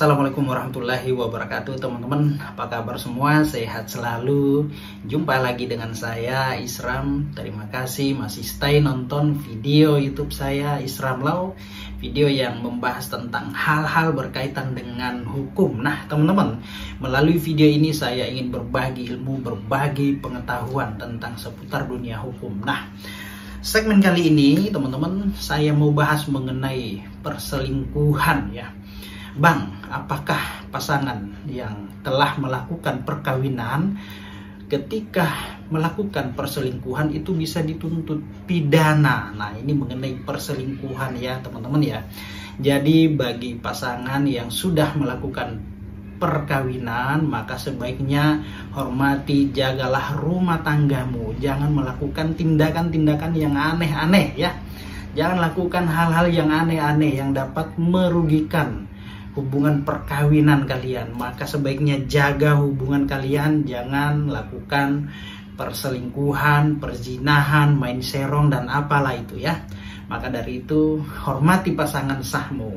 Assalamualaikum warahmatullahi wabarakatuh, teman-teman. Apa kabar semua? Sehat selalu. Jumpa lagi dengan saya Isram. Terima kasih masih stay nonton video YouTube saya Isram Law, video yang membahas tentang hal-hal berkaitan dengan hukum. Nah, teman-teman, melalui video ini saya ingin berbagi ilmu, berbagi pengetahuan tentang seputar dunia hukum. Nah, segmen kali ini, teman-teman, saya mau bahas mengenai perselingkuhan ya. Bang, apakah pasangan yang telah melakukan perkawinan ketika melakukan perselingkuhan itu bisa dituntut pidana? Nah, ini mengenai perselingkuhan ya, teman-teman ya. Jadi bagi pasangan yang sudah melakukan perkawinan, maka sebaiknya hormati, jagalah rumah tanggamu. Jangan melakukan tindakan-tindakan yang aneh-aneh ya. Jangan lakukan hal-hal yang aneh-aneh yang dapat merugikan hubungan perkawinan kalian. Maka sebaiknya jaga hubungan kalian, jangan lakukan perselingkuhan, perzinahan, main serong dan apalah itu ya. Maka dari itu hormati pasangan sahmu.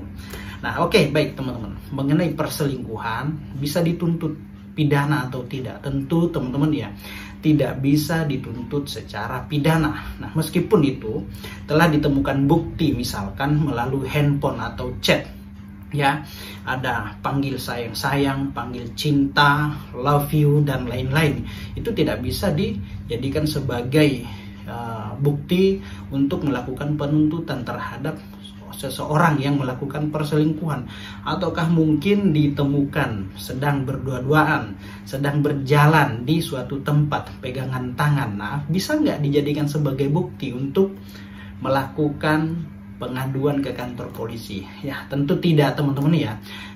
Nah, oke, baik teman-teman, mengenai perselingkuhan bisa dituntut pidana atau tidak? Tentu teman-teman ya, tidak bisa dituntut secara pidana. Nah, meskipun itu telah ditemukan bukti, misalkan melalui handphone atau chat ya, ada panggil sayang-sayang, panggil cinta, love you dan lain-lain, itu tidak bisa dijadikan sebagai bukti untuk melakukan penuntutan terhadap seseorang yang melakukan perselingkuhan. Ataukah mungkin ditemukan sedang berdua-duaan, sedang berjalan di suatu tempat pegangan tangan. Nah, bisa nggak dijadikan sebagai bukti untuk melakukan pengaduan ke kantor polisi? Ya, tentu tidak teman-teman ya.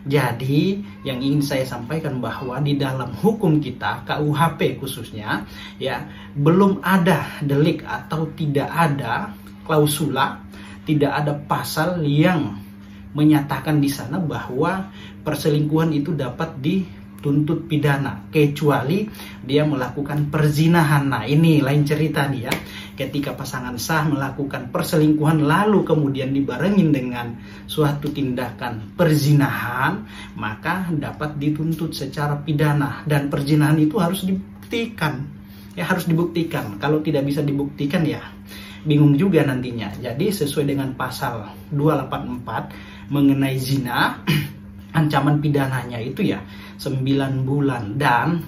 Jadi yang ingin saya sampaikan bahwa di dalam hukum kita, KUHP khususnya ya, belum ada delik atau tidak ada klausula, tidak ada pasal yang menyatakan di sana bahwa perselingkuhan itu dapat dituntut pidana kecuali dia melakukan perzinahan. Nah, ini lain cerita nih ya. Ketika pasangan sah melakukan perselingkuhan lalu kemudian dibarengin dengan suatu tindakan perzinahan, maka dapat dituntut secara pidana. Dan perzinahan itu harus dibuktikan. Ya, harus dibuktikan. Kalau tidak bisa dibuktikan ya bingung juga nantinya. Jadi sesuai dengan pasal 284 mengenai zina, ancaman pidananya itu ya 9 bulan, dan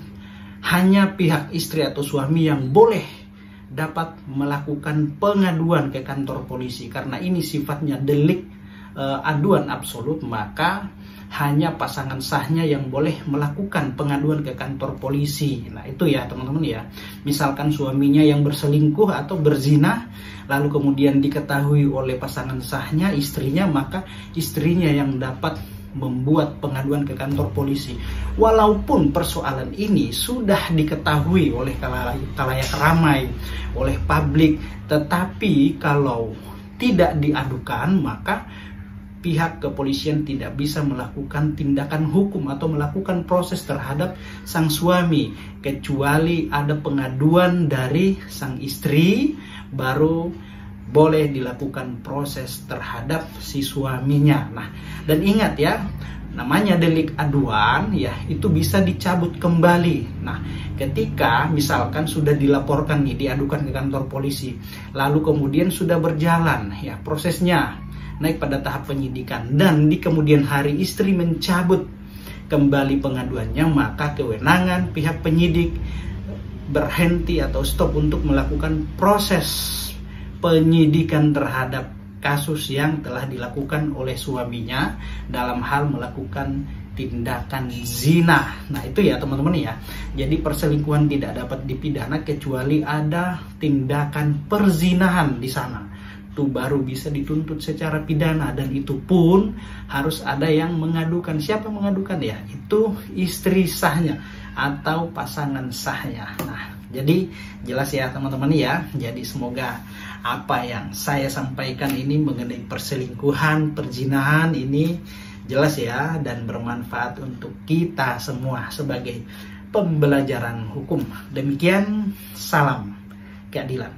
hanya pihak istri atau suami yang boleh dapat melakukan pengaduan ke kantor polisi. Karena ini sifatnya delik aduan absolut, maka hanya pasangan sahnya yang boleh melakukan pengaduan ke kantor polisi. Nah, itu ya teman-teman ya. Misalkan suaminya yang berselingkuh atau berzina lalu kemudian diketahui oleh pasangan sahnya, istrinya, maka istrinya yang dapat membuat pengaduan ke kantor polisi. Walaupun persoalan ini sudah diketahui oleh khalayak ramai, oleh publik, tetapi kalau tidak diadukan, maka pihak kepolisian tidak bisa melakukan tindakan hukum atau melakukan proses terhadap sang suami, kecuali ada pengaduan dari sang istri, baru boleh dilakukan proses terhadap si suaminya. Nah, dan ingat ya, namanya delik aduan ya, itu bisa dicabut kembali. Nah, ketika misalkan sudah dilaporkan nih, diadukan ke kantor polisi, lalu kemudian sudah berjalan ya prosesnya, naik pada tahap penyidikan, dan di kemudian hari istri mencabut kembali pengaduannya, maka kewenangan pihak penyidik berhenti atau stop untuk melakukan proses penyidikan terhadap kasus yang telah dilakukan oleh suaminya dalam hal melakukan tindakan zina. Nah, itu ya teman-teman ya. Jadi perselingkuhan tidak dapat dipidana kecuali ada tindakan perzinahan di sana. Itu baru bisa dituntut secara pidana, dan itu pun harus ada yang mengadukan. Siapa mengadukan ya? Itu istri sahnya atau pasangan sahnya. Nah, jadi jelas ya teman-teman ya. Jadi semoga apa yang saya sampaikan ini mengenai perselingkuhan, perzinahan ini jelas ya, dan bermanfaat untuk kita semua sebagai pembelajaran hukum. Demikian, salam keadilan.